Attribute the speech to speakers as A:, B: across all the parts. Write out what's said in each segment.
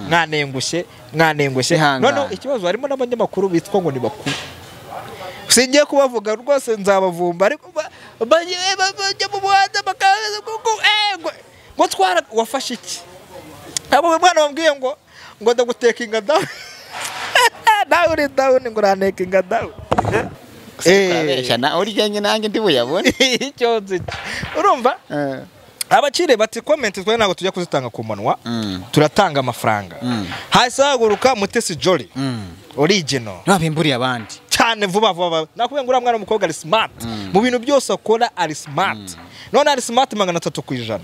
A: mwanengushye none ikibazo harimo n'abanyamakuru bitwa ngo ni bakuru singiye kubavuga rwose nzabavumba ariko bajya mu muhanda bakaza ngo twara wafashe iki abo mwana bambwiye ngo ndaguteka inga dawe nawe uri dawe ngo uraneka inga dawe
B: na uriganye nanjye ndi buyabone
A: icyo nzi urumva abakire bati comment twe ntago tujya kuzitanga ku munwa turatanga amafaranga hasi haguruka Mutesi Jolly original
B: nabimburiye abandi
A: cyane vuba nakubwiye ngo uramwana umukobwa ari smart mu bintu byose akora ari smart none ari smart 300%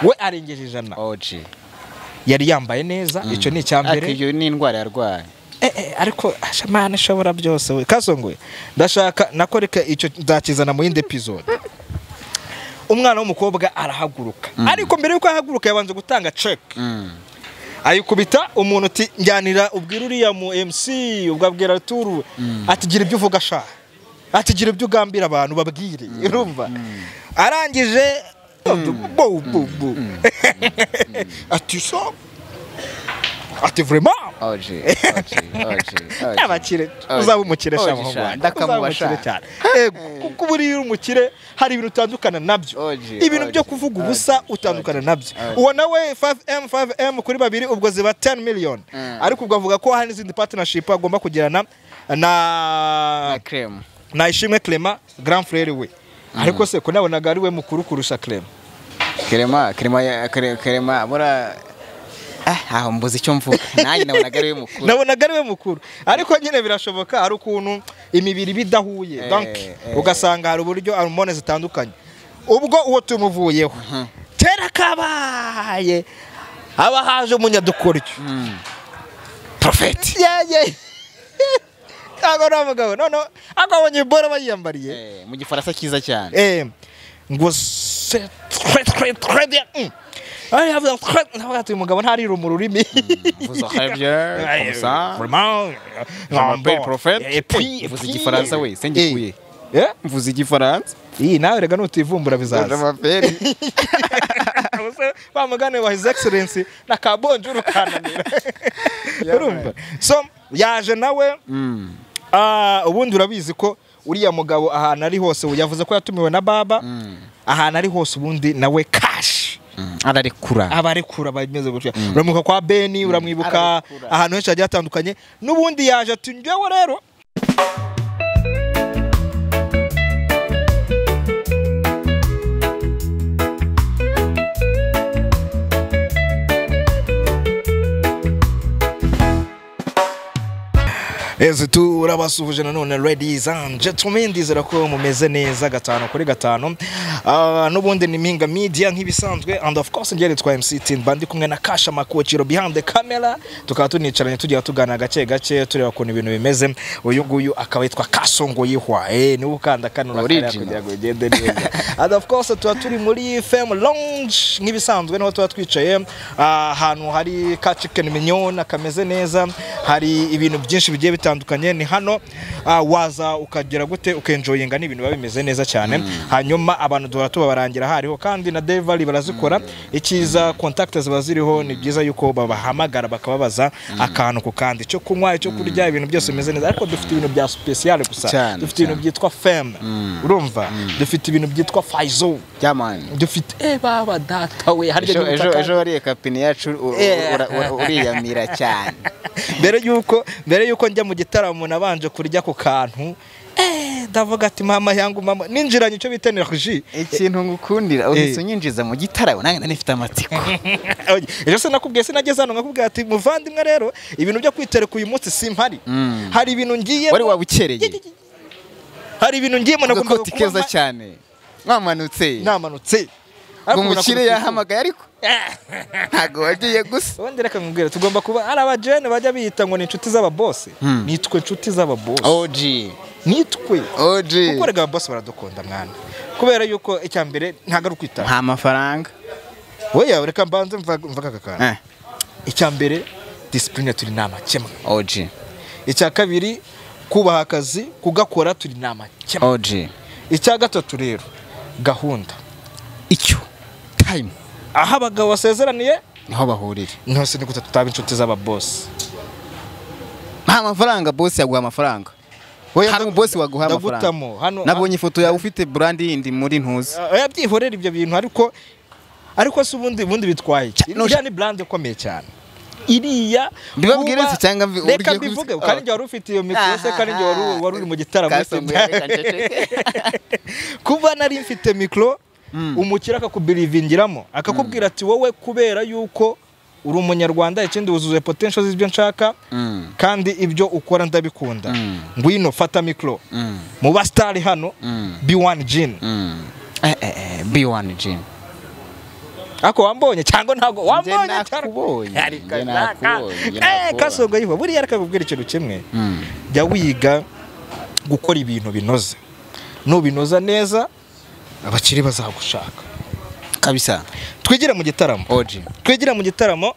A: we arengeje ijana yari yambaye neza icyo ni icyambere
B: iyo ni indwara yarwaye
A: ariko ashamana shobora byose we kasongwe ndashaka nakoreka icyo nzakizana mu yindi episode umwana w'umukobwa arahaguruka ariko mbere yuko ahaguruka yabanje gutanga check ayikubita umuntu uti njyanira ubwira uriya mu MC ubwabwira turu atigira ibyo uvuga sha atigira ibyo ugambira abantu babwire urumva arangije ati so ati vraiment abakire uzaba umukire sha muhungu ndakamubashira cyane kuko buri umukire hari ibintu utandukana nabyo ibintu byo kuvuga ubusa utandukana nabyo uwo nawe 5M kuri babiri ubwo ziba 10 million ariko ubwo avuga ko hari n'izindi partnership agomba kugirana na Ishimwe Clement grand frère we ariko se ko nabonaga ari we mukuru kurusha Clement bora aho mbuze icyo mvuga nanjye nabonaga ari we mukuru ariko nyine birashoboka hari ukuntu imibiri bidahuye donc ugasanga hari uburyo hormone zitandukanye ubwo uwo tumuvuyeho tera kabaye aba haje umunyadukoryo prophet agora no agabonye bora bayambariye
B: mu gifaransa kiza cyane
A: ngo c'est très bien I have the mugabo ntari rumururimi
B: vous très bien comme ça
A: vraiment
B: un prophète et puis vous igifaransa we sengikuye vous igifaransa
A: nawe rega nutivumbura bizaza bamugane wa his excellency nakabonjuru kananira urumva so yaje nawe ubundi urabizi ko uriya mugabo ahantu ari hose yavuze ko yatumiwe na baba ahantu ari hose ubundi nawe cash abarekura bameze gutya uramuka kwa Beni uramwibuka ahantu henshi hagiye hatandukanye n'ubundi yaje ati njyewe rero turabasuhuje nanone ladies and gentlemen ndizera ko mumeze neza gatano kuri gatano n'ubundi ni Mpinga Media nk'ibisanzwe and of course ngere twa MC Timba ndi kumwe na Kasha Makociro behind the camera tukaba tunicaranye tugiye tugana gace tureba ukuntu ibintu bimeze uyu nguyu akaba yitwa Kasongo Yihwa ni ukanda kanura kugira ngo igende neza and of course tuba turi muri FM Lounge nk'ibisanzwe naho tuba twicaye ahantu hari ka chicken mignon kameze neza hari ibintu byinshi bigiye bitandukanye ni hano waza ukagera gute ukenjoyinga n'ibintu babimeze neza cyane hanyuma abantu duhora tubabarangira hariho kandi na delivery barazikora ikiza contact zibaziriho ni byiza yuko babahamagara bakababaza akantu ku kandi cyo kunywa cyo kurya ibintu byose bimeze neza ariko dufite ibintu bya special gusa dufite ibintu byitwa femme urumva dufite ibintu byitwa Faizo dufite baba data we hari
B: ejo ari kapini yacu uriyamira cyane
A: mbere yuko njya mu gitaramo nabanje kurya ku kantu ndavuga ati mama yangu mama ninjiranye cyo bita energy
B: ikintu ngukundira uhise unyinjiza mu gitaramo nange nifite amatsiko
A: ejo se nakubwiye se nageze hano ngakubwira ati muvandimwe rero ibintu byo kwitereka uyu munsi simpari hari ibintu ngiye
B: wari wabukereye
A: hari ibintu ngiye mo nagomba
B: keza cyane
A: namanutse
B: umukire yahamagaye ariko ntago wagiye gusa
A: ubundi reka nkubwira tugomba kuba ari abajene bajya biyita ngo ni inshuti z'aba boss nitwe inshuti z'aba boss
B: OG
A: nitwe kuko rega boss baradukunda mwana kubera yuko icyambere ntago ari kwita
B: nta mafaranga
A: oya reka mbanze mvaga kakana icyambere discipline turi nama cyemwe
B: OG
A: icya kabiri kubaha akazi kugakora turi nama cyemwe
B: OG
A: icya gatatu rero gahunda
B: icyo time
A: aha abagabo basezeraniye
B: niho bahurira.
A: ntose ni gute tutaba inshuti z'aba boss?
B: Nta mafaranga boss yaguha amafaranga. Hari boss waguha amafaranga. Nabonye ifoto yawe ufite brand yindi muri ntuzi.
A: Yabyihorera ibyo bintu ariko se ubundi bitwaye. Iriya ni brand ikomeye cyane. Iriya
B: bibabwire se cyangwa
A: reka bivuge kandi njye wari ufite iyo mikro se kandi njye wari uri mu gitaramo kuba nari mfite mikro umukira akakubirivingiramo akakubwira ati wowe kubera yuko uri umunyarwanda ikindi wuzuye potential z'ibyo nshaka kandi ibyo ukora ndabikunda ngwino fata mikro mu ba star hano B1 Gin
B: B1 Gin
A: ako wambonye cyangwa ntago wambonye Kasongo yiho buri yarakabubwira ikintu kimwe jya wiga gukora ibintu binoze nubinoza neza abakiri bazagushaka
B: kabisa.
A: Twigire mu gitaramo twigire mu gitaramo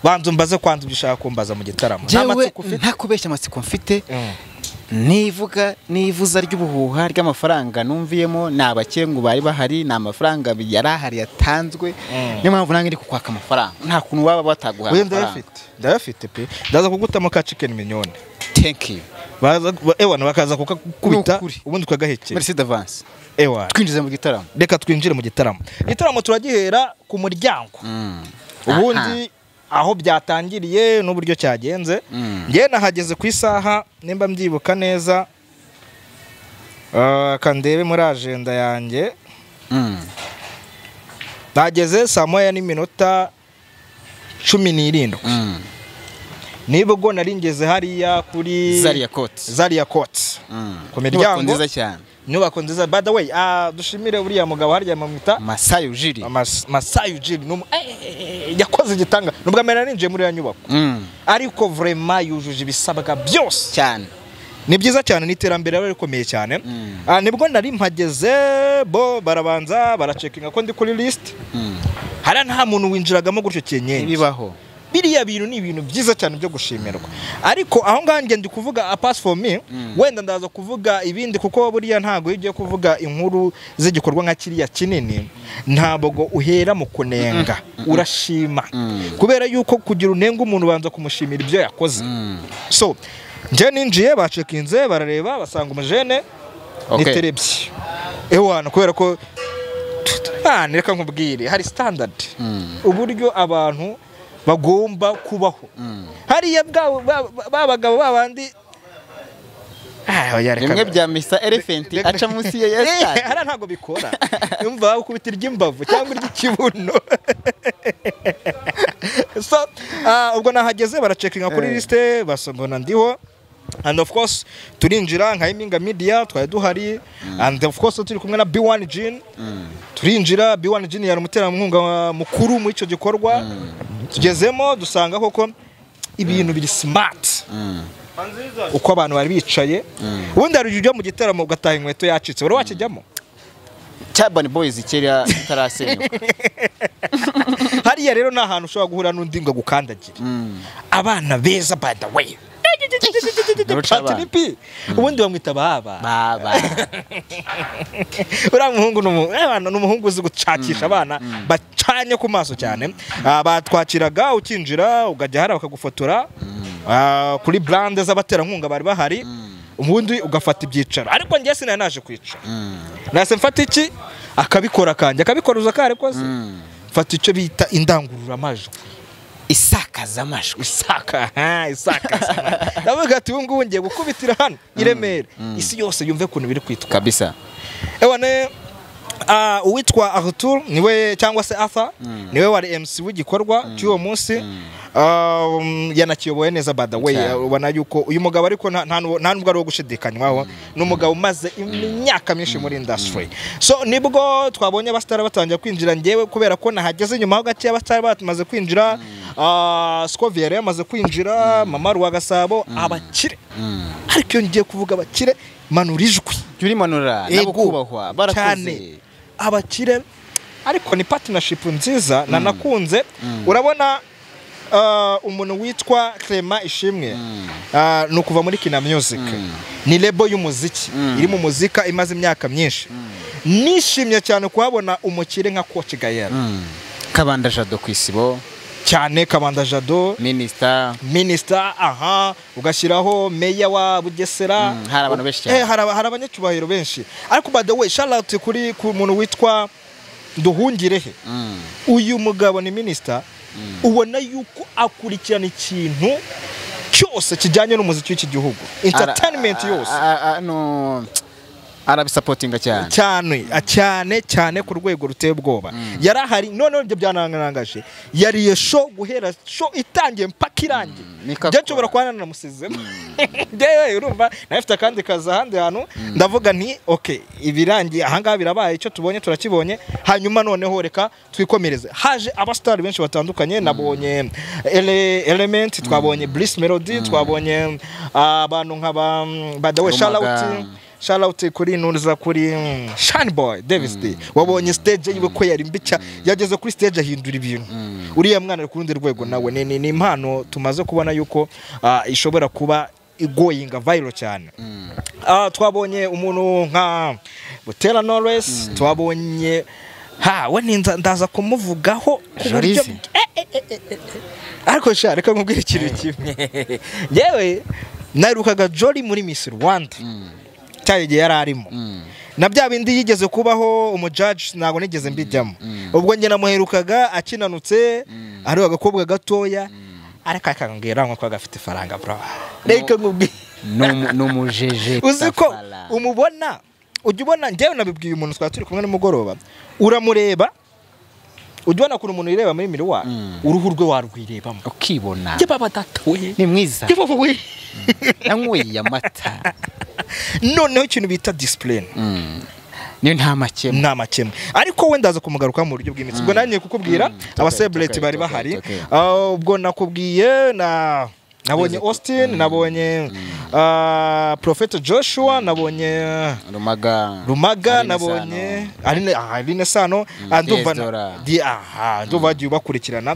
A: banzu mbaze kwanza ubishaka kumbaza mu gitaramo
B: nta kubeshya amasiko mfite nivuza ry'ubuhuha ry'amafaranga numviyemo nabakire ngo bari bahari na amafaranga yarahari yatanzwe niyo mpamvu nange ndi kukwaka amafaranga nta kuntu waba bataguha amafaranga.
A: Ndayafite pe ndaza kugutamo ka chicken mignone.
B: Thank you.
A: Bakaza kukakubita ubundi ukagahekera.
B: Merci d'avance.
A: Twinjize mu gitaramo. Reka twinjire mu gitaramo. Igitaramo turagihera ku muryango. Ubundi aho byatangiriye n'uburyo cyagenze ngiye nahageze ku isaha nimba mbyibuka neza kandebe muri agenda yanjye nageze saa moya n'iminota 17 nibwo nari ngeze hariya kuri Zaria Court ku miryango
B: nziza cyane
A: nyubako nziza. By the way dushimire buriya mugabo harya mamita
B: Masayu Jiri
A: yakoze igitanga nubwo amena ninjiye muri ya nyubako ariko vraiment yujuje ibisabwa byose
B: cyane.
A: Ni byiza cyane n'iterambere rikomeye cyane. Nibwo nari mpageze bo barabanza baracekinga ko ndi kuri list hari nta muntu winjiragamo gutyo cyenye
B: bibaho.
A: Biriya bintu ni ibintu byiza cyane byo gushimirwa ariko aho ngange ndi kuvuga pass for me wenda ndaza kuvuga ibindi kuko buriya ntago igiye kuvuga inkuru z'igikorwa nka kiriya kinini ntabwo uhera mu kunenga urashima kubera yuko kugira unenga umuntu banza kumushimira ibyo yakoze. So nje ninjiye bacekinze barareba basanga umujene niterebye ewana kubera ko reka nkubwire hari standard uburyo abantu bagomba kubaho hariya babagabo babandi
B: rimwe bya Mr Elephant aca munsi ya yesitade
A: hari ntago bikora umva ukubita ry'imbavu cyangwa ry'ikibuno. So ubwo nahageze baracekinga kuri liste basongona ndiho and of course turinjira nka Impinga Media twari duhari and of course turi kumwe na B1 Gin turinjira B1 Gin yari umuterankunga mukuru mu ico gikorwa tugezemo dusanga koko ibintu biri smart uko abantu bari bicaye ubundi hari ujya mu gitaramo ugataha inkweto yacitse wari wakijyamo
B: Urban Boys kera tarasenyuka
A: hariya rero nta hantu ushobora guhura n'undi ngo gukandagira abana beza by the way ubundi bamwita baba uriya muhungu n'umuhungu uzi gucakisha abana bacanye ku maso cyane. Batwakiraga ukinjira ukajya hari bakagufotora kuri brand z'abaterankunga bari bahari ubundi ugafata ibyicaro ariko njye sinari naje kwicara nase mfata iki akabikora kanje akabikoruza kare koze mfata icyo bita indangurura amajwi
B: isakaza amajwi
A: ndavuga ati ubu ngiye gukubitira hano iremera isi yose yumve kuntu biri kwitwa
B: kabisa.
A: Ewane uwitwa Arthur niwe cyangwa se Arthur niwe wari MC w'igikorwa cy'uwo munsi yanakiyoboye neza by the way ubona yuko uyu mugabo ariko nta nubwo ari wo gushidikanywaho n'umugabo umaze imyaka myinshi muri industry. So nibwo twabonye abastara batangiye kwinjira ngewe kubera ko nahageze nyuma ho gake abastara bamaze kwinjira Scovier yamaze kwinjira Mama Rwagasabo abakire ariko iyo ngiye kuvuga abakire manurijwe
B: yuri manura nabo kubahwa barakoze
A: abakire ariko ni partnership nziza nanakunze. Urabona umuntu witwa Clement Ishimwe no kuva muri Kina Music ni label y'umuziki iri mu muzika imaze imyaka myinshi. Nishimye cyane kuhabona umukire nka Coach Gael
B: Kabanda Jado kwisibo
A: cyane Kabanda Jado Minister aha ugashyiraho Meya wa Bugesera
B: hari abantu benshi cyane
A: hari abanyacyubahiro benshi ariko by the way shout out kuri ku muntu witwa Nduhungirehe uyu mugabo ni Minister ubona yuko akurikirana ikintu cyose kijyanye n'umuziki w'iki gihugu entertainment yose
B: arabisupportinga
A: cyane ku rwego ruteye ubwoba yarahari none ibyo byanangarangaje yariye show guhera show itangiye mpaka irangiye byo nshobora kuba nanamusizemo ndewe urumva nafite akandi kaza handi hantu ndavuga nti okay ibirangiye ahangaha birabaye icyo tubonye turakibonye hanyuma noneho reka twikomereze haje abastar benshi batandukanye nabonye Element twabonye Bliss Melody twabonye abantu nk'aba by the way shout out kuri Nuriza kuri Shine Boy Davis D wabonye stage yiwe ko yari mbica yageze kuri stage ahindura ibintu uriya mwana ari ku rundi rwego nawe ni impano tumaze kubona yuko ishobora kuba igoyinga viral cyane twabonye umuntu nka Butera Knowless twabonye we ndaza kumuvugaho ku buryo ariko reka nkubwire ikintu kimwe yewe narukaga Jolly muri Miss Rwanda cyarigiye yararimo na bya bindi yigeze kubaho umujudge nago nigeze mbijyamo ubwo nge namuherukaga akinanutse ari agakobwa gatoya ariko akangera nko agafite faranga bro reka ngubwi
B: numujeje
A: uziko umubona ujye ubona ngewe nabibwiye umuntu twaturi kumwe n'umugoroba uramureba ujye ubona ko umuntu ireba muri mirwa uruhu rwe warwirebamo
B: ukibona
A: je baba datawe
B: ni mwiza
A: we
B: nanyweye amata
A: noneho ikintu bita discipline
B: niyo nta makemwe
A: ariko we ndaza kumugaruka mu buryo bw'imitsi ubwo nanye kukubwira aba celebrity bari bahari ubwo nakubwiye nabonye Austin nabonye Prophet Joshua nabonye Rumaga nabonye Aline Sano ndumva giye bakurikirana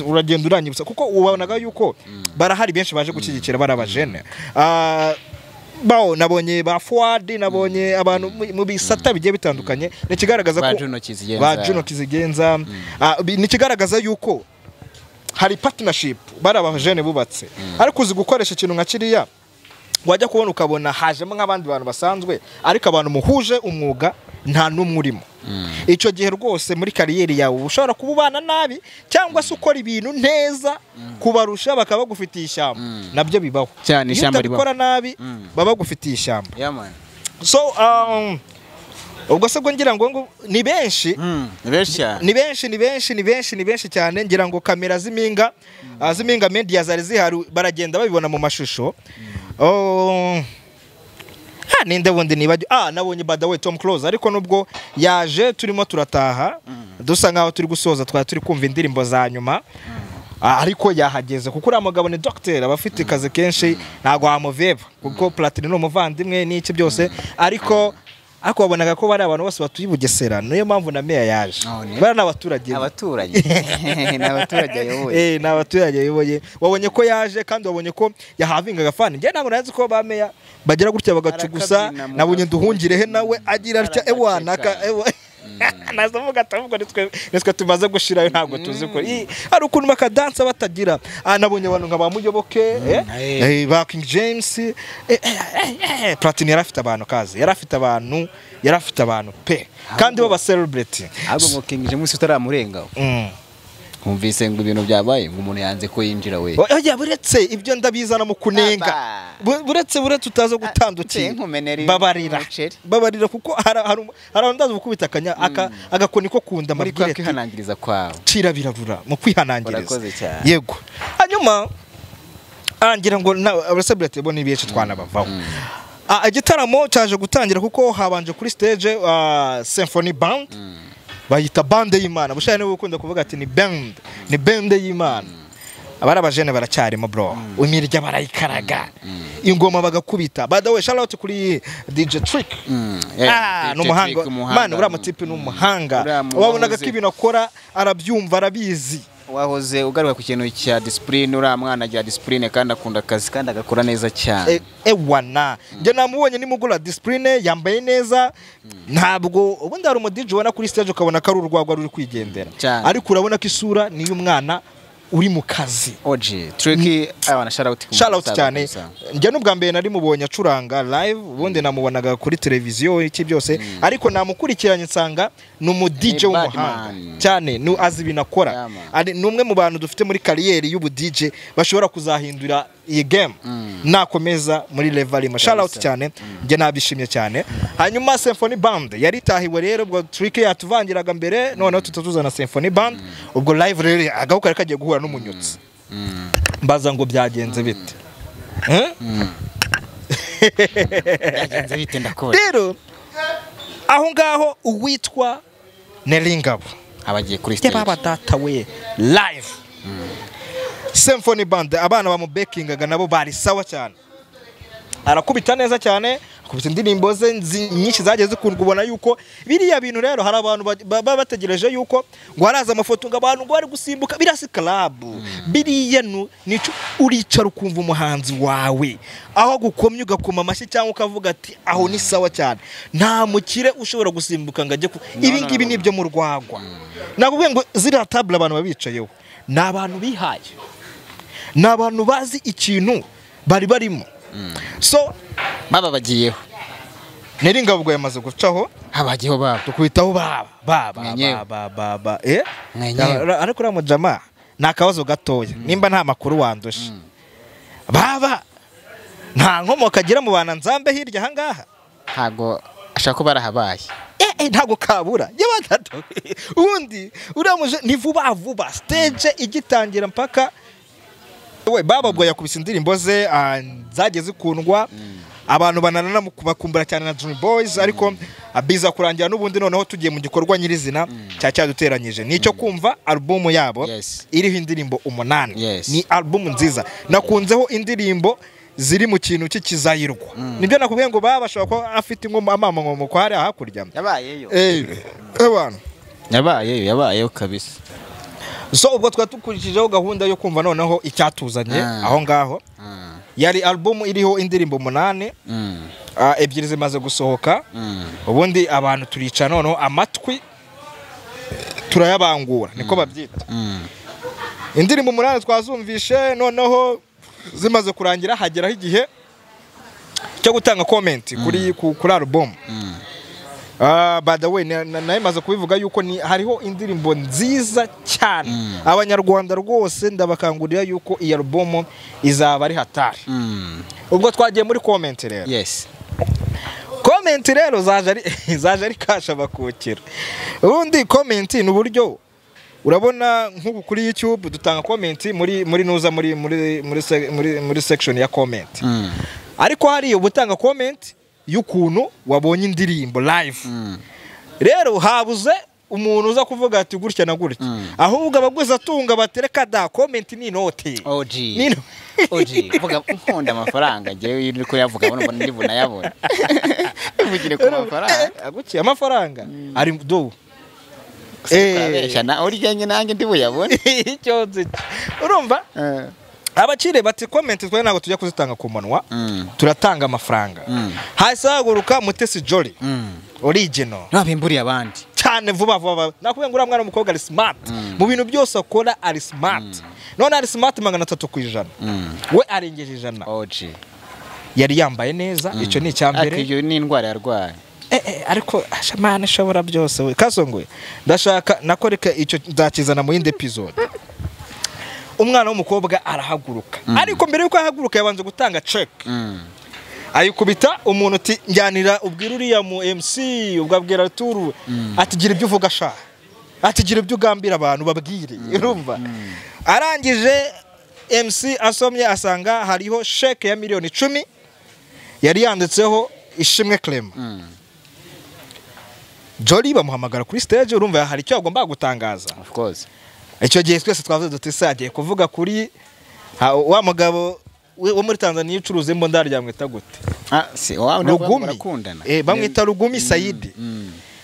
A: uragenda uranyibutsa kuko ubonaga yuko barahari benshi baje gushyigikira barabajene nabonye ba Fuad nabonye abantu mu bisata bigiye bitandukanye nikigaragaza ko ba Juno Kizigenza nikigaragaza yuko hari partnership barabajene bubatse ariko uzi gukoresha ikintu nka kiriya wajya kubona ukabona hajemo nk'abandi bantu basanzwe ariko abantu muhuje umwuga nta numwe urimo icyo gihe rwose muri kariyeri yawe ushobora kububana nabi cyangwa se ukora ibintu neza kubarusha bakaba bagufitiye ishyamba nabyo bibaho
B: cyane ishyamba ribaho
A: ukora nabi baba bagufitiye ishyamba so ubwo se bwo ngira ngo ni benshi cyane ngira ngo kamera z'impinga media zari zihari baragenda babibona mu mashusho ninde wundi nibajye nabonye by the way Tom Close ariko nubwo yaje turimo turataha dusa nkaho turi gusoza turi kumva indirimbo za nyuma ariko yahageze kuko uriya mugabo ni doctor abafite kazi kenshi ntago amuveba kuko Platini ni umuvandimwe n'iki byose ariko wabonaga ko bari abantu bose batuye Bugesera niyo mpamvu na meya yaje bari n'abaturage ayoboye wabonye ko yaje kandi wabonye ko yahavinga agafani njye ntabwo nazi ko ba meya bagira gutya bagacugusa nabonye Nduhungirehe nawe agira atya nazavuga atavuga nitwe tumaze gushirayo ntabwo tuzi ko ari ukuntu bakadansa batagira nabonye abantu nka ba Muyoboke ba King James Platini yarafite abantu kazi yarafite abantu pe kandi bo ba celebrity
B: ahubwo ngo King James utaramurengaho Humvise ngo ibintu byabaye ngo umuntu yanze ko yinjira we.
A: Oya buretse ibyo ndabizana mu kunenga. Buretse utaza gutandukira. Babarira kuko harandaza gukubita akanya agakoni ko kunda
B: mabwire. Muri kwihanangiriza kwawe.
A: Cira birabura mu kwihanangiriza. Yego. Hanyuma angira ngo celebrity bo nibiye twanabavaho. Igitaramo cyaje gutangira kuko habanje kuri stage Symphony Band. Bayita bande y'Imana bushane n'ubukunda kuvuga ati ni bande y'Imana abari abajene baracyarimo bro umirya barayikaraga ingoma bagakubita by the way shout out kuri DJ Trick n'umuhanga man uri amatipe n'umuhanga wabonaga ko ibintu akora arabyumva arabizi
B: wahoze ugaruka ku kintu cya discipline uri amwana agira discipline kandi akunda akazi kandi agakora neza cyane
A: ewana nje namubonye nimugura discipline yambaye neza ntabwo ubundi hari umudije ubona kuri stage ukabona ko ari urwagwa ruri kwigendera ariko urabona ko isura ni y'umwana uri mu kazi.
B: OG Tricky abana shout
A: cyane njye n'ubwa mbere nari mubonye acuranga live ubundi namubonaga kuri televiziyo iki byose ariko namukurikiranye nsanga ni umu DJ w'umuhanga cyane azi binakora ari numwe mu bantu dufite muri kariyeri y'ubu DJ bashobora kuzahindura iyi game nakomeza muri level ima shout cyane njye nabishimye cyane. Hanyuma Symphony Band yari tahiwe rero ubwo Tricky yatuvangiraga mbere noneho tutazuzana Symphony Band ubwo live rero agahuka kagiye guhura n'umunyutsi mbaza ngo byagenze bite
B: byagenze bite ndakora
A: rero aho ngaho uwitwa Nelingabo
B: abagiye kuri stage
A: baba data we live Symphony Band abana bamubekingaga nabo bari sawa cyane arakubita neza cyane akubita indirimbo ze nyinshi zagiye zikundwa ubona yuko biriya bintu rero hari abantu baba bategereje yuko ngo haraza amafoto ngo abantu ngo bari gusimbuka birasi club biriya nico uricara ukumva umuhanzi wawe aho gukomye ugakoma amashyi cyangwa ukavuga ati aho ni sawa cyane nta mukire ushobora gusimbuka ngo ajye ibi ngibi nibyo mu rwagwa nakubwiye ngo ziriya table abantu babicayeho ni abantu bihaye ni abantu bazi ikintu bari barimo so
B: baba bagiyeho
A: Nelingabo yamaze gucaho
B: habagiyeho baba
A: tukwitaho baba ariko uriya jama ni akabazo gatoya nimba nta makuru wandusha baba nta nkomoka agira mu bana nzambe hirya ahangaha
B: ntago ashaka ko barahabaye
A: ntago kabura y'abatatu ubundi uramuje ni vuba stage igitangira mpaka we baba ubwo yakubise indirimbo ze zagiye zikundwa abantu bananana bakumbura cyane na Dream Boys ariko abiza kurangira n'ubundi noneho tugiye mu gikorwa nyirizina cyaduteranyije nicyo kumva album yabo iriho indirimbo 8 ni album nziza nakunzeho indirimbo ziri mu kintu cy'ikizayirwa nibyo nakubwiye ngo baba bashaka ko afite ingoma amama ngo kware hakurya
B: yabayeyo
A: abantu
B: yabayeyo kabisa.
A: So ubwo twatukurishijeho gahunda yo kumva noneho icyatuzanye aho ngaho yari album iriho indirimbo 8 ebyiri zimaze gusohoka ubundi abantu turica noneho amatwi turayabangura niko babyita indirimbo 8 twazumvishe noneho zimaze kurangira hageraho igihe cyo gutanga comment kuri album by the way naye maze kubivuga yuko ni hariho indirimbo nziza cyane abanyarwanda rwose ndabakangurira yuko iyi album izaba ari hatari ubwo twagiye muri comment rero comment rero zaje ari kasha bakukira ubundi comment ni uburyo urabona nk'ubu kuri YouTube dutanga comment muri nuza muri section ya comment ariko hari ubutanga comment y'ukuntu wabonye indirimbo live rero habuze umuntu uza kuvuga ati gutya na gutya ahubwo abaguza tunga batereka da comment ni note
B: OG vuga nkunda amafaranga ngewe iri ko yavuga bona ndibona yabona uvugire ko amafaranga
A: aguki amafaranga ari do
B: shana uri genge nange ndibuyabona
A: icyo nzi urumva abakire bati comment twe ntabwo tujya kuzitanga ku manwa turatanga amafaranga hasaguruka Mutesi Jolly original
B: nabimburiye abandi
A: cyane vuba nakubwiye ngo uramwana umukobwa ari smart mu bintu byose akora ari smart none ari smart 300% we arengeje 100
B: OG
A: yari yambaye neza icyo ni icyambere
B: iyo ni indwara yarwaye
A: ariko shamana shobora byose we kasongwe ndashaka nakoreka icyo nzakizana mu yindi episode umwana w'umukobwa arahaguruka ariko mbere yuko ahaguruka yabanze gutanga check ayikubita umuntu uti njyanira ubwira uriya mu MC ubwabwira turu atigira ibyo uvuga sha atigira ibyo ugambira abantu babwire urumva arangije MC asomye asanga hariho check ya miliyoni 10 yari yanditseho Ishimwe Clem Jolly bamuhamagara kuri stage urumva hari icyo agomba gutangaza
B: of course
A: icyo gihe twese twavuze duti sagiye kuvuga kuri wa mugabo wo muri Tanzania ucuruza imbonda ryamwita gute
B: si wa barakundana
A: bamwita Rugumi Saidi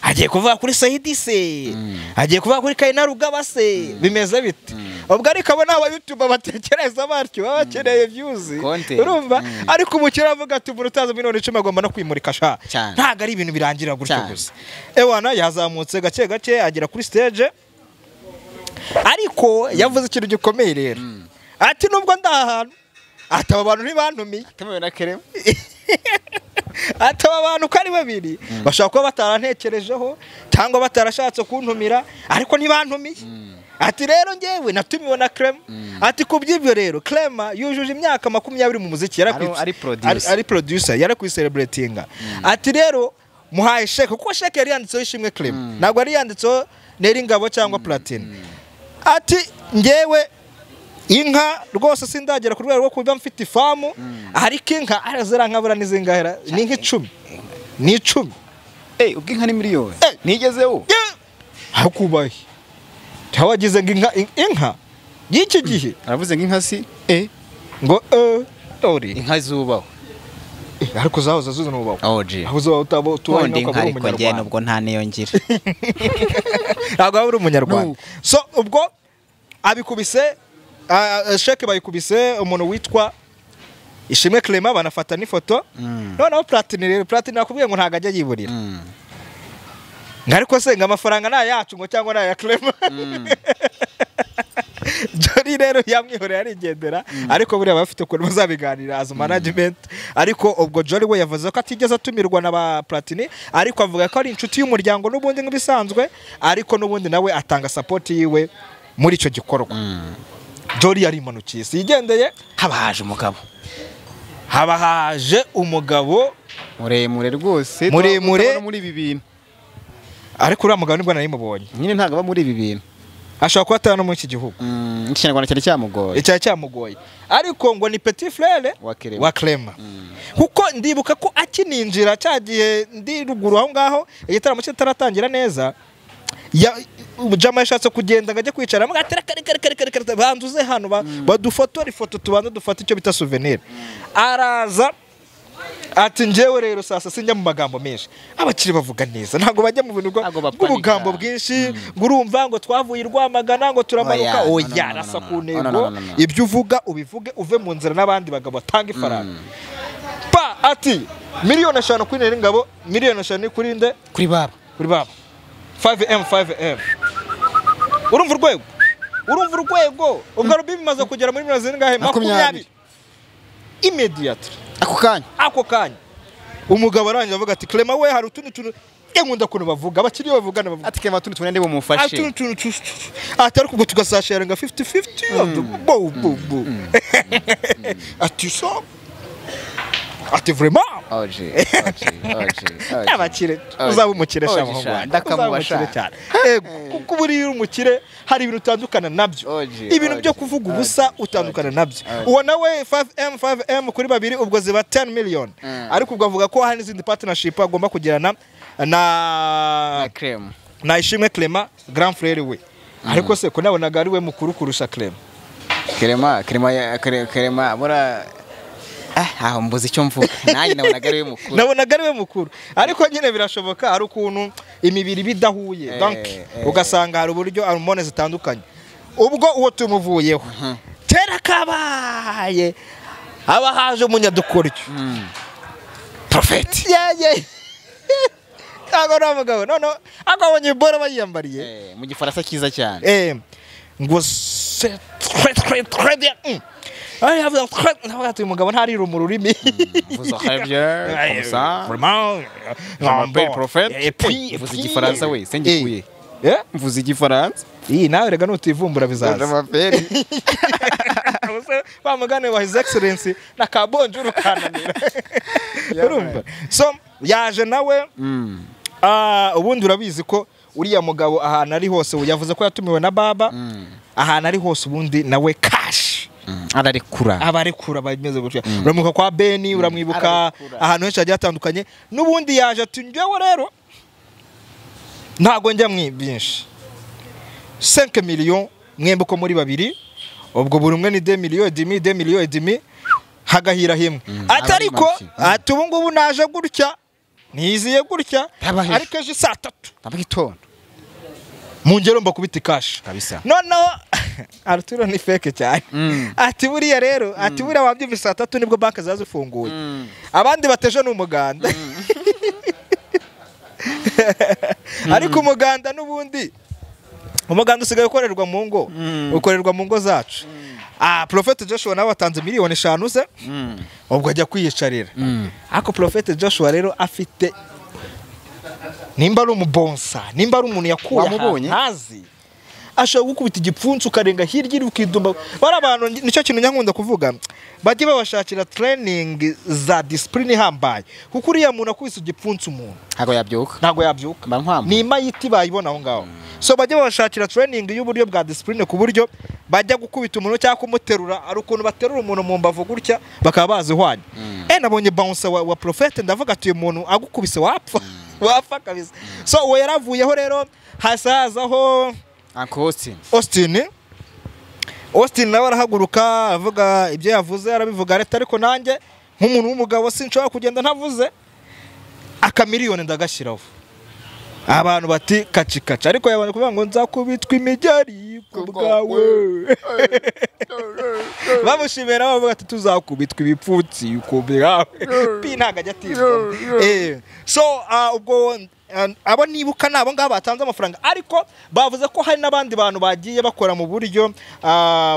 A: agiye kuvuga kuri Saidi se agiye kuvuga kuri Kaina Rugaba se bimeze bite ubwo ariko abo n'aba YouTube batekereza batyo babakeneye views urumva ariko umukira avuga ati umuntu utaza miliyoni 10 agomba no kwimurika sha ntago ari ibintu birangira gutyo gusa ewana yazamutse gake agera kuri stage ariko yavuze ikintu gikomeye rero ati nubwo ndahantu ataba abantu ntibantumiye
B: tumewe na Kerema
A: ataba abantu ko ari babiri bashaka kuba batarantekerejeho cyangwa batarashatse kuntumira ariko ntibantumiye ati rero ngewe natumiwe na Clema ati kubyibyo rero Clema yujuje imyaka 20 mu muziki ari producer yari ku celebratinga ati rero muhaye sheke kuko sheke yari yanditseho ishimwe Clema ntabwo ari yanditseho Neri Ngabo cyangwa Platine ati ngewe inka rwose sindagera ku rwego rwo kuba mfite ifamu ariko inka arazira nkabura n'izingahera ni nk'icumi ni 10
B: ubwo inka ni miliyoni nigezeho
A: hakubaye tawagize inka y'iki gihe
B: aravuze ngo inka si
A: ngo tori
B: inka zubaho
A: ariko zahoze zunubaho
B: aho
A: zo utabo
B: tuwandi inka ariko ngiye nubwo nta niyo ngira
A: ntabwo ari umunyarwanda so ubwo abikubise sheke bayikubise umuntu witwa Ishimwe Clema banafata n'ifoto noneho Platine nakubwiye ngo ntago ajya yiburira ariko se ngo amafaranga na yacu ngo cyangwa na ya Clema Jolly rero yamwihorera arigendera ariko buriya bafite ukuntu bazabiganira as management ariko ubwo Jolly we yavuze ko atigeze atumirwa na ba Platine ariko avuga ko ari inshuti y'umuryango n'ubundi nk'ibisanzwe ariko n'ubundi nawe atanga support yiwe muri icyo gikorwa Jolly yari imanukiye sigendeye
B: habahaje
A: umugabo
B: muremure rwose
A: muremure
B: muri ibi bintu
A: ariko uriya mugabo nibwo narimubonye
B: nyine ntago aba muri ibi bintu
A: ashobora kuba atari no muri iki gihugu
B: ikinyarwanda cyari cyamugoye
A: ariko ngo ni petit frère wa Clema kuko ndibuka ko akininjira cyagiye ndi ruguru aho ngaho igitaramo cye taratangira neza Jama yashatse kugenda ngajya kwicara mugatera kare banduze hano badufotora ifoto tubanza dufata icyo bita souvenir araza ati njewe rero sasa sinjya mu magambo menshi abakiri bavuga neza ntago bajya mu bintu bw'ubugambo bwinshi ngurumva ngo twavuye Rwamagana ngo turamanuka oya rasa ku ntego ibyo uvuga ubivuge uve mu nzira n'abandi bagabo batanga ifaranga ati miliyoni 5 kuri Neri Ngabo miliyoni 5 kuri nde
B: kuri baba
A: 5M urumva urwego ubwo rubi bimaze kugera muri miliyoni zingahe 20 immediately ako kanya umugabo arangije avuga ati Clema we hari utundi tuntu nkunda kuntu bavuga abakiri bavugana bavuga
B: ati Clema tundi tunende bumufashe
A: ati ariko tugasashara nga 50-50 ati so ati vraiment abakire uzaba umukire shamo
B: ndakamubasha
A: cyane kuko buri umukire hari ibintu utandukana nabyo ibintu byo kuvuga ubusa utandukana nabyo uwo nawe 5M kuri babiri ubwo ziba 10 million ariko ubwo avuga ko hari n'izindi partnership agomba kugirana na Ishimwe Clema grand frère we ariko se ko nabonaga ari we mukuru kurusha Clema
B: bora aho mbuze icyo mvuga nanjye nabonaga ari we mukuru
A: ariko nyine birashoboka hari ukuntu imibiri bidahuye donc ugasanga hari uburyo hormone zitandukanye ubwo uwo tumuvuyeho tera kabaye abahaje umunyadukoryo prophet agora mugabo no agabonye bora bayambariye
B: mu gifaransa cyiza cyane
A: ngo très bien I have the mugabo ntari mu rurimi
B: vous très bien comme ça
A: vraiment
B: un bel prophète et puis vous igifaransa we sengikuye vous igifaransa
A: nawe rega nutivumbura bizaza bamugane wa his excellency na kabonjuru kananira urumva so yaje nawe ubundi urabizi ko uriya mugabo ahantu ari hose yavuze ko yatumiwe na baba ahantu ari hose ubundi nawe cash abarekura bameze gutya uramuka kwa Beni uramwibuka ahantu henshi hagiye hatandukanye n'ubundi yaje ati njyewe rero ntago njya mwibinshi 5 millions mwembe ko muri babiri ubwo buri umwe ni 2 millions hagahira himwe atariko ati ubu ngubu naje gutya niziye gutya ariko ejo 3:00
B: abagitondo
A: mu ngero mba kubita cash
B: kabisa
A: no Arturo ni fake cyane ati buriya rero ati buriya wabyumvise 3:00 nibwo banki zazifunguye abandi bateje n'umuganda ariko umuganda n'ubundi umuganda usigaye ukorerwa mu ngo ukorerwa mu ngo zacu. Prophet Joshua nawe watanze miliyoni 5 se ubwo ajya kwiyicarira. Ako Prophet Joshua rero afite nimba ari umubonsa, nimba ari umuntu yakuye hazi, ashobora gukubita igipfunsi ukarenga hirya iri ukidumba. Bari abantu nicyo kintu nyankunda kuvuga, bajye babashakira training za discipline hambaye, kuko uriya muntu akubise igipfunsi umuntu ntago yabyuka ni mayiti bayibona aho ngaho. So bajye babashakira training y'uburyo bwa discipline, ku buryo bajya gukubita umuntu cyangwa kumuterura, ari ukuntu baterura umuntu mu mbavu gutya bakaba bazihwanye. Nabonye bouncer wa Prophet, ndavuga ati uyu muntu agukubise wapfa kabisa. So uwo yaravuyeho rero, hasazaho
B: Uncle
A: Austin nawe arahaguruka avuga ibyo yavuze, arabivuga leta, ariko nanjye nk'umuntu w'umugabo sinshobora kugenda ntavuze. Akamiliyoni ndagashyiraho, abantu bati kacikaca, ariko yabanje kuvuga ngo nzakubitwa imijyari ku bwawe. Bamushimira bavuga ati tuzakubitwa ibipfutsi ku bwawe. Ntago ajya atizwa. So ubwo abo nibuka nabo ngabo batanze amafaranga, ariko bavuze ko hari n'abandi bantu bagiye bakora mu buryo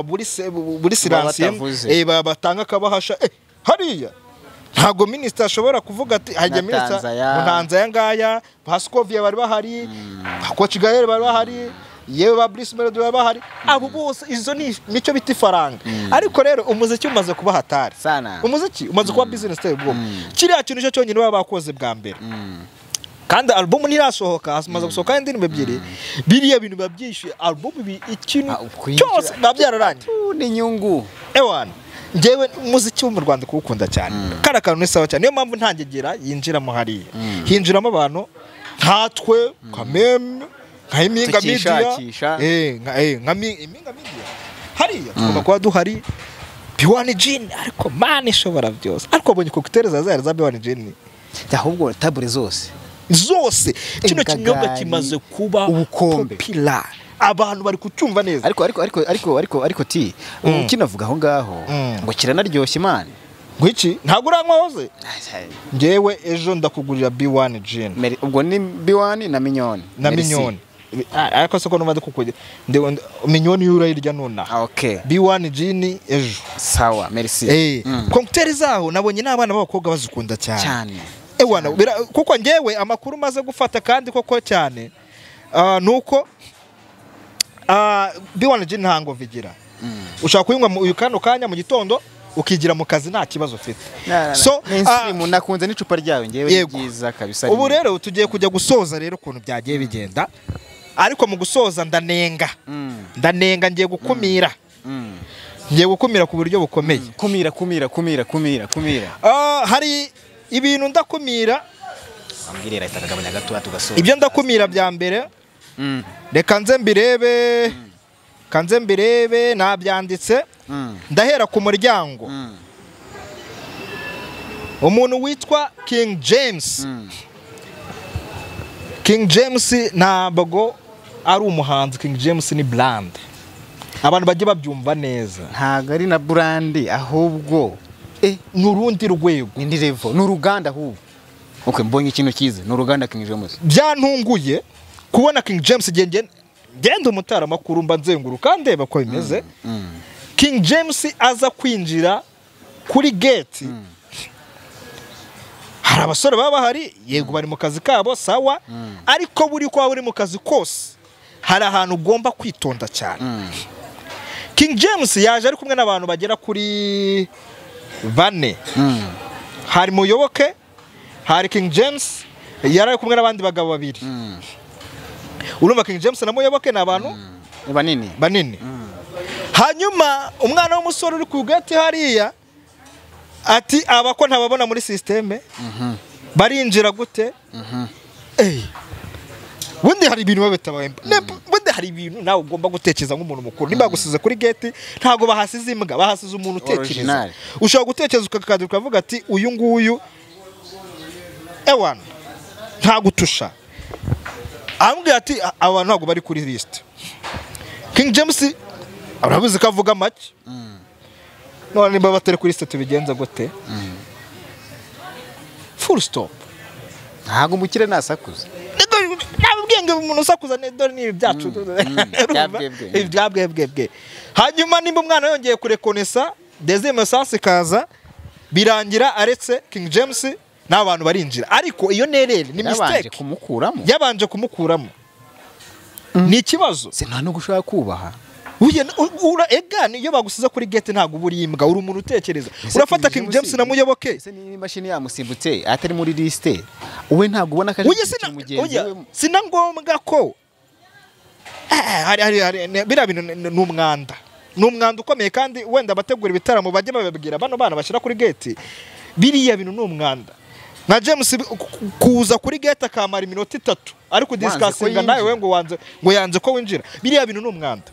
A: buri siransiye batanga kabahasha. Hariya ntago minister ashobora kuvuga ati hajya minister Tanzania ngaya, Pascovia bari bahari, Coach Gael bari bahari, yewe ba Brice Melody bari bahari. Abo bose izo nicyo biti faranga. Ariko rero umuziki umaze kuba hatari
B: sana,
A: umuziki umaze kuba business style bwo kiriya kintu cyo cyonyine baba bakoze bwa mbere. Kandi album ntirasohoka, hamaze gusohoka indirimbo 2. Biriya bintu babyishyuye album ikintu cyose babyararangiye
B: ni nyungu.
A: Ewana ngewe umuziki wo mu Rwanda kuwukunda cyane, karakantu ni sawa cyane. Niyo mpamvu ntangegera yinjiramo hariya, hinjiramo abantu nkatwe kameme nka Impinga Media, nka Impinga Media hariya tugomba kuba duhari. B1 Gin ariko man ishobora byose, ariko abonye cocktail za B1 Gin
B: ahubwo table zose
A: kino kinyobwa kimaze kuba popular, abantu bari kucyumva neza.
B: Ariko ti ukinavuga aho ngaho ngo kiranaryoshye man.
A: Ngwiki ntago urankwahoze ngewe ejo ndakugurira B1 Gin.
B: Ubwo ni B1 na Mignone
A: ariko soko numva ndikukugira Mignone yurayirya nona.
B: Okay,
A: B1 Gin ejo.
B: Sawa, merci.
A: Cocktail zaho nabonye n'abana b'abakobwa bazikunda cyane. Ewana kuko ngewe amakuru maze gufata kandi koko cyane nuko B1 Gin ntango vigira. Ushaka kuyinywa uyu kanya mu gitondo ukigira mu kazi nta kibazo ufite.
B: So nakunze n'icupa ryawe ngewe byiza kabisa.
A: Ubu rero tugiye kujya gusoza rero ukuntu byagiye bigenda, ariko mu gusoza ndanenga ngiye gukumira. Ngiye gukumira ku buryo bukomeye. Kumira. Hari ibintu ndakumira.
B: Ambwirira itakagabanya gato tugasoza.
A: Ibyo ndakumira bya mbere. Reka nze mbirebe nabyanditse. Ndahera ku muryango. Umuntu witwa King James. King James ntabwo ari umuhanzi. King James ni brand. Abantu bajye babyumva neza.
B: Ntago ari na brand ahubwo
A: nurundi rwego,
B: indi level, n'uruganda ahubwo. Okay, mbonye ikintu kize n'uruganda King James.
A: Byantunguye kubona King James genda umutara makuru mba nzenguruka ndeba ko bimeze. King James aza kwinjira kuri gate. Hari abasore baba bahari, yego bari mu kazi kabo sawa, ariko buri kwa buri mu kazi kose hari ahantu ugomba kwitonda cyane. King James yaje ari kumwe n'abantu bagera kuri 4. Hari Muyoboke, hari King James, yari kumwe n'abandi bagabo 2. Urumva King James na Muyoboke n'abantu banini. Hanyuma umwana w'umusore uri ku gate hariya ati abako ntababona muri systeme. Barinjira gute? Bundi hari ibintu babetabaye. Bundi hari ibintu nawe ugomba gutekereza nk'umuntu mukuru. Nimba gusize kuri gate ntago bahasize imbwa, bahasize umuntu utekereza. Ushobora gutekereza ukakadira ukavuga ati uyu nguyu ewana ntagutusha. Ambwira ati abantu ntago bari kuri list. King James arabuze kavuga make. None nimba batari kuri list tubigenza gute? Full stop.
B: Ntago mukire nasakuza.
A: nabwiye ngo umuntu usakuza dore ni ibyacu byabwebwe. Hanyuma nimba umwana yongeye kurekonesa deuxième sens kaza birangira aretse King James n'abantu barinjira, ariko iyo nerere ni mistake yabanje kumukuramo. Ni ikibazo
B: se nta no gushaka kubaha
A: egani iyo bagusiza kuri gate ntago uburimbwa, uri umuntu utekereza. Urafata King James na Muyoboke
B: ese ni imashini yamusimbutse atari muri liste, uwe ntago ubona kaje mugenzi we.
A: Sina ngombwa ko hari bira bintu n'umwanda ukomeye, kandi wenda abategura ibitaramo bajye bababwira bano bana bashyira kuri gate biriya bintu n'umwanda. Na James kuza kuri gate akamara iminota 3 ariko discussinga nawe we ngo yanze ko winjira, biriya bintu n'umwanda.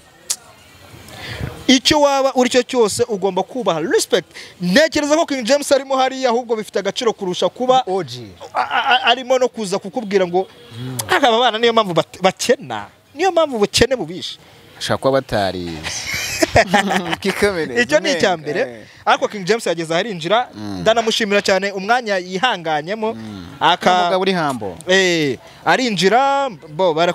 A: Icyo waba uri cyo cyose ugomba kubaha respect. Ntekereza ko King James arimo hari ahubwo bifite agaciro kurusha kuba
B: OG
A: arimo no kuza kukubwira ngo aba bana niyo mpamvu bakena, niyo mpamvu bukene bubishe
B: ashaka kuba batari kikamene.
A: Icyo ni icyambere. Ariko King James yageze harinjira, ndanamushimira cyane umwanya yihanganyemo
B: umugabo uri hambo
A: arinjira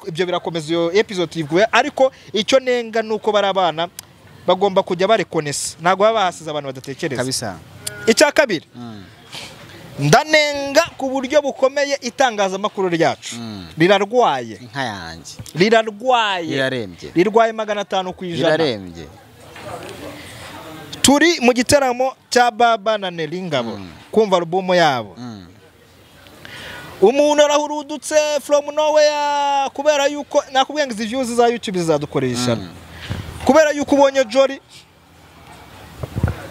A: ibyo birakomeza iyo episode yivuye. Ariko icyo nenga nuko barabana bagomba kujya barekonesa, ntago baba bahasize abantu badatekereza
B: kabisa.
A: Icya kabiri ndanenga ku buryo bukomeye itangazamakuru ryacu rirarwaye
B: inka yanjye
A: rirwaye 500%
B: rirarembye.
A: Turi mu gitaramo cya Baba na Nelingabo kumva album yabo, umuntu arahurudutse from nowhere kubera yuko nakubwiye ngo izi views za YouTube zizadukoresha, kubera yuko ubonye Jory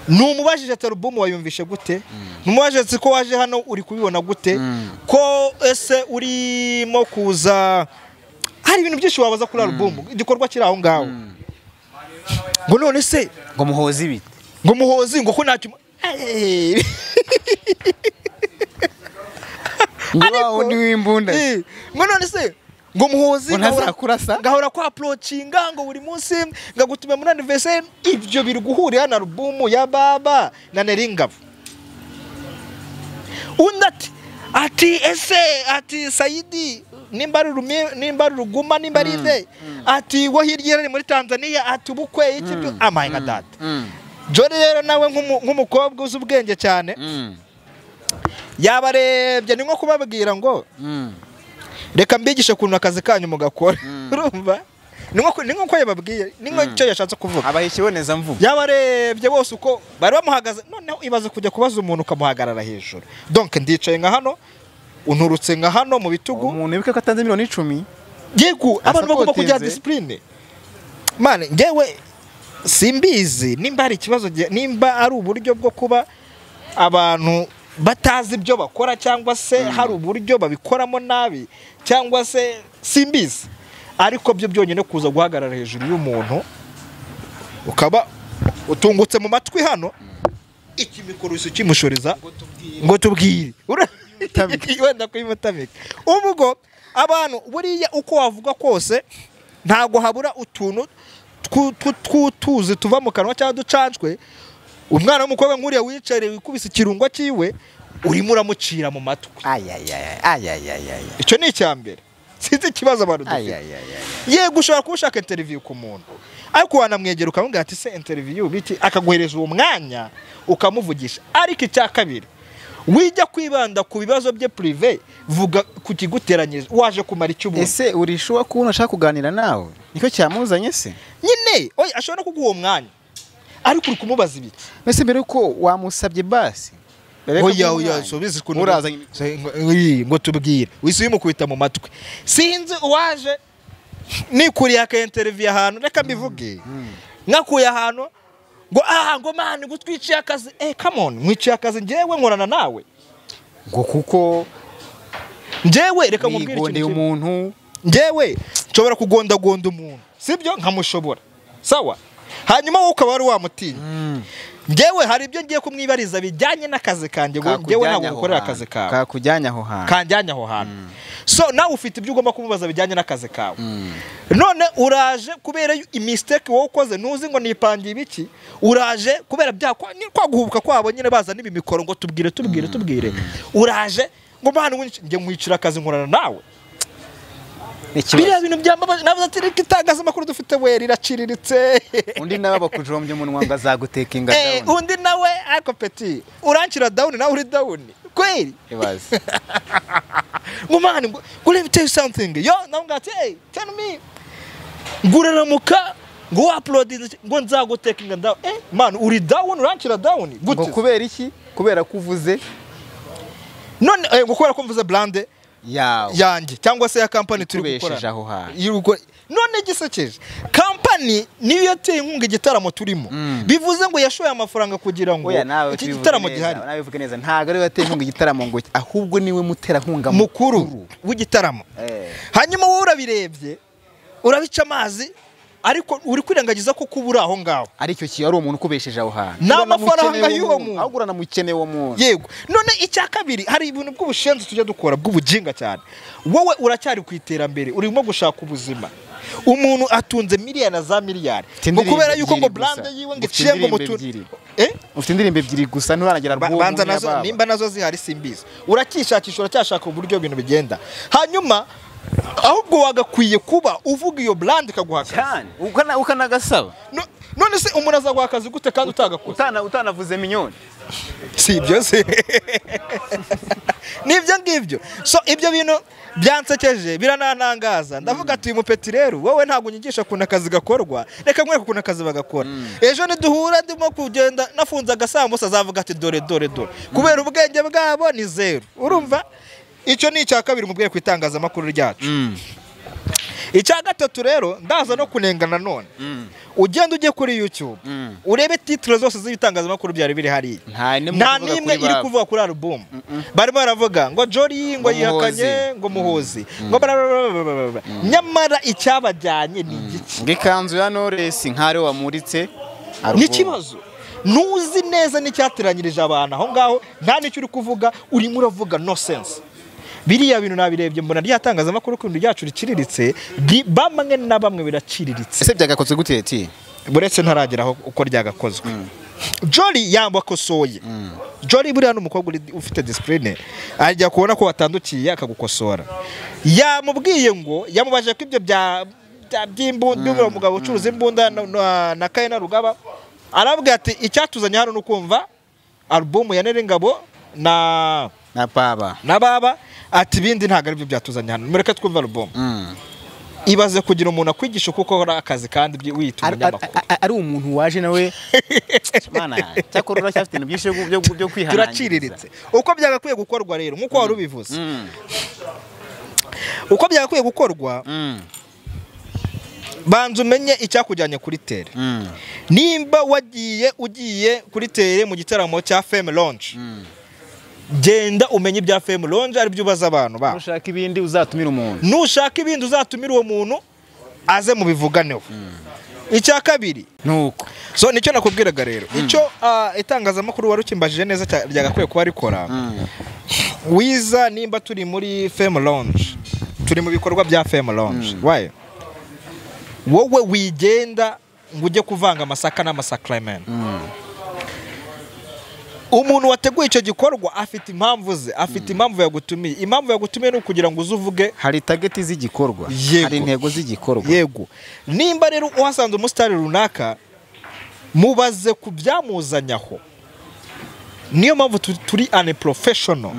A: numubajije ati album wayumvishe gute, numubajije ko waje hano uri kubibona gute, ko ese urimo kuza hari ibintu byinshi wabaza kuri album, igikorwa kiri aho ngaho ngo none se
B: ngo muhozi bite
A: ngo muhozi ngo ko ntacyo
B: ngo ni wimbunda
A: ngo none se ngo muhozi
B: ngahora
A: kwa approachinga ngo buri munsi ngagutume muri anniversaire. Ibyo biri guhurira na album ya Baba na Nelingabo. Ati ese ati Saidi nimba ruguma nimba rinde ati wo hirya muri Tanzania ati ubukwe iki byo amaye data. Jory rero nawe nk'umukobwa uzi ubwenge cyane yabarebye ni nko kubabwira ngo reka mbigishe kuntu akazi kanyu mugakora. Urumva ni nko yababwiye, ni nko cyo yashatse kuvuga
B: abahishiboneza mvugo.
A: Yabarebye bose uko bari bamuhagaze, noneho ibaze kujya kubaza umuntu ukamuhagarara hejuru. Donc ndicaye nka hano unturutse nka hano mu bitugu,
B: umuntu bike ko atanze 10,000.
A: Yego abantu bagomba kugira discipline. Mane ngewe simbizi nimba hari ikibazo, nimba ari uburyo bwo kuba abantu batazi ibyo bakora cyangwa se hari uburyo babikoramo nabi cyangwa se simbizi, ariko byo byonyine kuza guhagarara hejuru y'umuntu ukaba utungutse mu matwi hano ikimikoro kimushoreza ngo tubwire wenda kuyimutamika. Ubwo abantu buriya uko wavuga kose ntago habura utuntu tuzi tuva mu kanwa cyangwa ducanjwe. Umwana w'umukobwa nkuriya wicare wikubise ikirungo cyiwe urimo uramucira mu matwi. Icyo ni icyambere. Sinzi ikibazo abantu dufite. Yego ushobora kushaka interview ku muntu ariko wanamwegera ukamubwira ati se interview biti akaguhereza uwo mwanya ukamuvugisha. Ariko icya kabiri wijya kwibanda ku bibazo bye privé, vuga ku kiguteranyije waje kumara icyo ubona.
B: Ese urishuwa ko unashaka kuganira nawe niko cyamuzanye se
A: nyine oya ashobora kuguha uwo mwanya ariko uri kumubaza ibiki.
B: Mbese mbere uko wamusabye basi
A: oya sobizi kuntu
B: urazanye
A: ngo tubwire wisi yimukubita mu matwi. Sinzi uwaje nikuriye aka interview ahantu reka mbivuge nkakuye ahantu ngo mani gutwiciye akazi. Come on mwiciye akazi njyewe nkorana nawe
B: ngo kuko
A: njyewe reka nkubwire
B: ikintu umuntu
A: njyewe nshobora kugondagonda umuntu sibyo nkamushobora sawa, hanyuma wowe ukaba wari wamutinya. Njyewe hari ibyo ngiye kumwibariza bijyanye n'akazi kanjye, njyewe ntabwo gukorera akazi kawe
B: kakujyanya aho hantu
A: kanjyanya aho hantu. So nawe ufite ibyo ugomba kumubaza bijyanye n'akazi kawe. None uraje kubera mistake wowe ukoze ntuzi ngo nipangiye ibiki, uraje kubera kwa guhubuka kwabo nyine baza n'ibimikoro ngo tubwire uraje ngo mwana njye nkwicira akazi nkorana nawe. biriya bintu byambabaje navuze ati reka itangazamakuru dufite we riraciriritse
B: undi nawe bakujombye umunwa ngo azagutekinga down
A: undi nawe ariko peti urancira down nawe uri down kweli
B: ibaze
A: mumani ngo let me tell you something yo nawe ngati tell me nguraramuka ngo upload ngo nzagutekinga down man uri down urancira down
B: gute kubera iki kubera kuvuze
A: none ngo kubera ko mvuze brand yanjye cyangwa se ya company turi
B: gukora aho hantu
A: none gisekeje company niyo yateye inkunga igitaramo turimo bivuze ngo yashoye amafaranga kugira ngo iki gitaramo gihari
B: nawe bivuge neza ntago ari yateye inkunga igitaramo ngo ahubwo niwe mutera nkunga
A: mukuru w'igitaramo hanyuma wowe urabirebye urabica amazi ariko uri kwirengagiza ko kubura aho ngaho
B: aricyo kiyo ari umuntu kubesheje aho hantu
A: n'amafaranga y'uwo muntu
B: ahubwo namukeneye uwo muntu
A: yego none icya kabiri hari ibintu bw'ubushenzi tujya dukora bw'ubujinga cyane wowe uracyari ku iterambere urimo gushaka ubuzima umuntu atunze miliyoni za miliyari ngo kubera yuko ngo brand yiwe ngo iciye ngo mutuntu
B: ufite indirimbo ebyiri gusa nturanagera
A: banza nazo nimba nazo zihari simbizi uracyishakisha uracyashaka uburyo ibintu bigenda hanyuma ahubwo wagakwiye kuba uvuga iyo brand ikaguhaka
B: cyane ukanagasaba
A: none se umuntu azaguha akazi gute kandi utagakoze
B: utanavuze minyoni
A: si ibyo se nibyo ngibyo so ibyo bintu byansekeje birananangaza ndavuga ati uyu mupeti rero wowe ntabwo unyigisha kuntu akazi gakorwa reka nkwereke ukuntu akazi bagakora ejo niduhura ndimo kugenda nafunze agasambusa azavuga ati dore kubera ubwenge bwabo ni zero urumva icyo ni icya kabiri mubwiye ku itangazamakuru ryacu icya gatatu rero ndaza no kunengana none ugenda ujye kuri YouTube urebe titre zose z'ibitangazamakuru byari biri hariya nta nimwe iri kuvuga kuri album barimo baravuga ngo Jolly ngo yihakanye ngo Muhozi ngo nyamara icyabajyanye ni igiki
B: ngikanzu ya Knowless nkare wamuritse
A: ni kibazo nuzi neza n'icyateranyirije abantu aho ngaho nta nicyo uri kuvuga urimo uravuga no sense biriya bintu nabirebye mbona ryatangazamakuru kundi ryacu riciriritse bamwe na bamwe biraciriritse
B: ese byagakozwe gute eti
A: buretse ntarageraho uko ryagakozwe Jolly yambakosoye Jolly buriya n'umukobwa ufite discipline ajya kubona ko watandukiye akagukosora yamubwiye ngo yamubaje ko ibyo by'imbunda umugabo ucuruza imbunda na Kaina Rugaba arabwira ati icyatuzanye hano nukumva album ya Nerengabo na baba ati bindi ntago ari byo byatuzanye hano mureke twumva album ibaze kugira umuntu akwigisha kuko hora akazi kandi witumye amakuru
B: ari umuntu waje nawe mana cyakorora cyafite ibintu byinshi byo kwihangira
A: turaciriritse uko byagakwiye gukorwa rero nkuko wari ubivuze uko byagakwiye gukorwa banza umenye icyakujyanye kuri tere nimba ugiye kuri tere mu gitaramo cya Fame Launch genda umenye ibya Fame Launch ari byo ubaza abantu ba
B: nushaka ibindi uzatumira umuntu
A: uwo muntu aze mu bivuganeho icya kabiri
B: nuko
A: so nicyo nakubwiraga rero icyo itangazamakuru warukimbajije neza ryagakwiye kuba rikora wiza nimba turi muri Fame Launch turi mu bikorwa bya Fame Launch wowe wigenda ngo ujye kuvanga amasaka n'amasakrament umuntu wateguye icyo gikorwa afite impamvu ze afite impamvu yagutumiye no kugira ngo uzuvuge
B: hari target z'igikorwa hari intego z'igikorwa
A: yego nimba rero uhasanze umusitari runaka mubaze ku byamuzanyaho niyo mpamvu turi unprofessional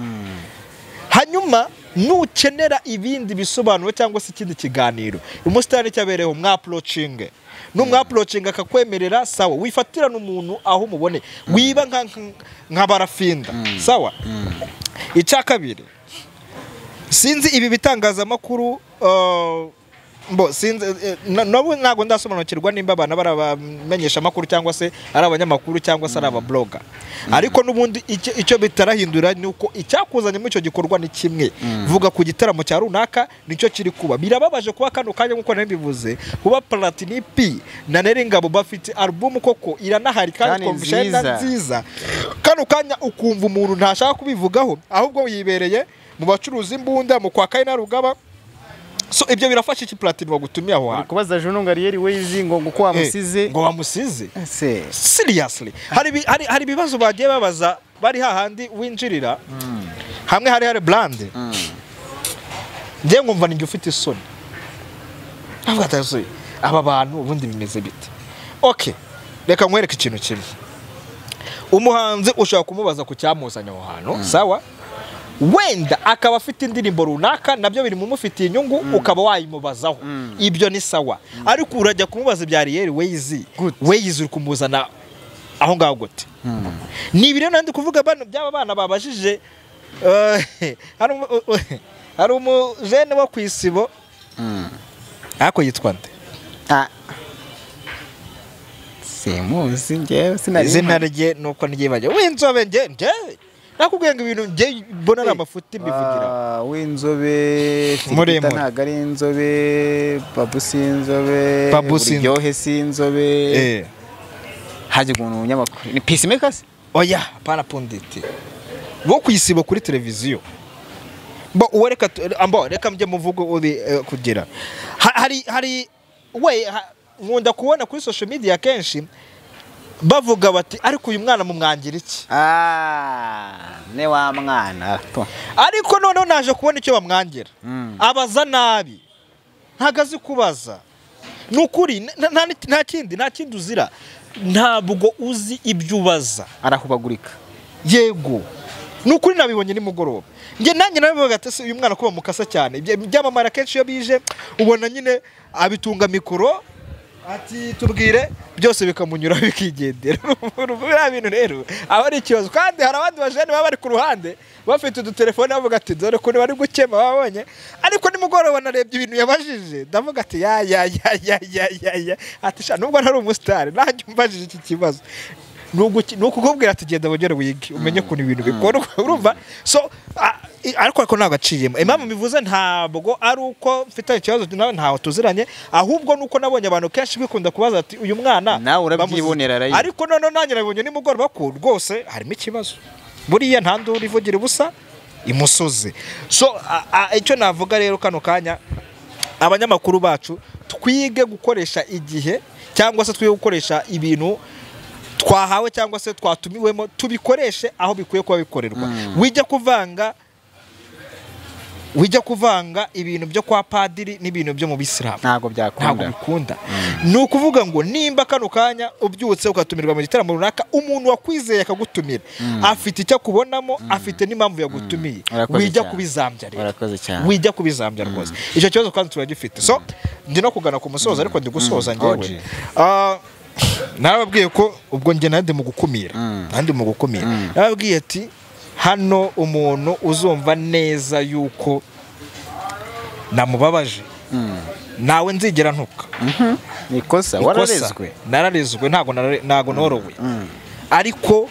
A: hanyuma nukenera ibindi bisobanuro cyangwa se ikindi kiganiro umusitari cyabereho mwapproaching n'umwapproaching akakwemerera sawa wifatirana umuntu aho umubone wiba nka barafinda sawa icya kabiri sinzi ibi bitangazamakuru sinzi ntabwo ndasobanukirwa nimba abana barabamenyesha amakuru cyangwa se ari abanyamakuru cyangwa se ari ababloga ariko n'ubundi icyo bitarahindura ni uko icyakuzanye muri icyo gikorwa ni kimwe vuga ku gitaramo cya runaka nicyo kiri kuba birababaje kuba kano kanya nk'uko nabivuze kuba Platini P na Nerengabo bafite album koko iranahari kandi convention nziza kano kanya ukumva umuntu ntashaka kubivugaho ahubwo yibereye mu bacuruza imbunda mu kwa Kaina Rugaba so ibyo birafasha iki Platini bagutumye aho
B: hantu kubaza Juno Ngarieri Ways ngo uko wamusize
A: ngo wamusize seriously hari bibazo bagiye babaza bari hahandi winjirira hamwe hari brand ngiye ngumva ninjye ufite isoni avuga ati aba bantu ubundi bimeze bite. Okay, reka nkwereke ikintu kimwe. Umuhanzi ushaka kumubaza ku cyamuzanya aho hantu, sawa, wenda akaba afite indirimbo runaka nabyo biri mu mufitiye inyungu, ukaba wayimubazaho, ibyo ni sawa. Ariko urajya kumubaza bya Riel Ways uri kumuzana aho ngaho gute? Ni ibiro nandi kuvuga bano byaba bana babajije hari umujene wo kwisibo ako yitwa nde?
B: Simuzi njyewe sinari
A: izina rye nuko ngiye w'inzobe nge nakubwiye ngo ibintu nge mbona ari amafuti mbivugira.
B: W'inzobe Filipita ntago ari inzobe, Babu si inzobe, Buryohe si inzobe. Haje umuntu umunyamakuru ni Peacemakers? Oya,
A: pana punditi bo kwisibo kuri televiziyo. Bo uwereka reka mje muvugo uri kugira hari we nkunda kubona kuri social media kenshi bavuga bati ariko uyu mwana mu mwangira iki?
B: Ne wa mwana
A: ariko none naje kubona icyo bamwangira. Abaza nabi ntagazi kubaza nukuri, nta kindi uzira, ntabwo uzi ibyo ubaza,
B: arahubagurika.
A: Yego nukuri nabibonye nimugoroba, nge nanjye nabivuga ati uyu mwana kuba mukasa cyane. Byamamara kenshi iyo bije ubona nyine abitunga mikoro ati tubwire byose bikamunyura bikigendera. Buriya bintu rero aba ari ikibazo, kandi hari abandi bajene baba bari ku ruhande bafite udutelefone bavuga ati dore kuri bari gukema babonye. Ariko nimugoroba narebye ibintu yabajije ndavuga ati ya ati sha nubwo ntari umustar nanjye umbajije iki kibazo nukukubwira ati genda bongere wige umenye kuntu ibintu bikorwa, urumva. So ariko ntago aciyemo impamvu bivuze ntabwo ari uko mfite ikibazo nawe ntaho tuziranye, ahubwo nuko nabonye abantu kenshi bikunda kubaza ati uyu mwana
B: nawe urabyibonera rayi.
A: Ariko none nanjye nabonye nimugoroba ko rwose harimo ikibazo, buriya ntandura ivugira ubusa imusozi. So icyo navuga rero kano kanya abanyamakuru bacu twige gukoresha igihe, cyangwa se twige gukoresha ibintu twahawe cyangwa se twatumiwemo, tubikoreshe aho bikwiye kuba bikorerwa. Wijya kuvanga ibintu byo kwa padiri n'ibintu byo mu Bisilamu
B: ntago
A: bikunda. Ni ukuvuga ngo nimba kano kanya ubyutse ukatumirwa mu gitaramo runaka, umuntu wakwizeye akagutumira afite icyo kubonamo, afite n'impamvu yagutumiye, wijya kubizambya rero, wijya kubizambya rwose. Icyo kibazo kandi turagifite. So ndi no kugana ku musozo, ariko ndi gusoza ngewe narababwiye ko ubwo nge nandi mu gukumira narababwiye ati hano umuntu uzumva neza yuko namubabaje nawe nzigera ntuka.
B: Nikosa
A: nararezwe ntago norowe, ariko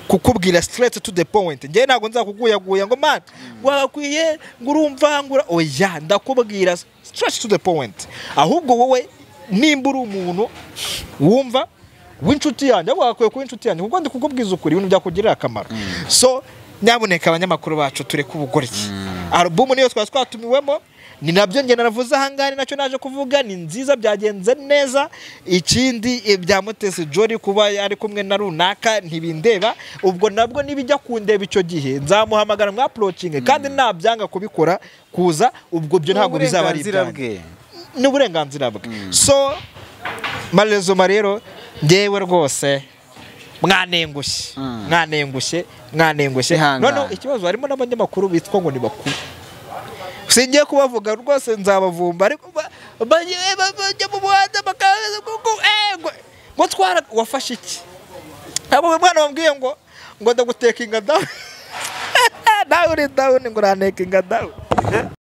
A: kukubwira straight to the point nge ntago nzakuguyaguya ngo man wakwiye ngurumva ngura, oya ndakubwira straight to the point. Ahubwo wowe nimba uri umuntu wumva w'inshuti yanjye, wakwiye kuba inshuti yanjye kuko ndi kukubwiza ukuri ibintu byakugirira akamaro. So nyaboneka abanyamakuru bacu tureke ubugoryi. Album niyo twatumiwemo, ni nabyo nge naravuze ahangane, nacyo naje kuvuga ni nziza, byagenze neza. Ikindi bya Mutesi Jolly kuba ari kumwe na runaka ntibindeba, ubwo nabwo nibijya kundeba icyo gihe nzamuhamagara mwa approaching, kandi nabyanga kubikora kuza, ubwo byo ntabwo bizaba ari ibyanjye, n'uburenganzira bwe. So marezo rero ngewe rwose mwanengushye none ikibazo harimo n'abanyamakuru bitwa ngo ni bakuru, singiye kubavuga rwose nzabavumba, ariko bajya mu muhanda bakaza ngo twara wafashe iki? Abo mwana wambwiye ngo ndaguteka ingadawe nawe uri down ngo uraneka ingadawe.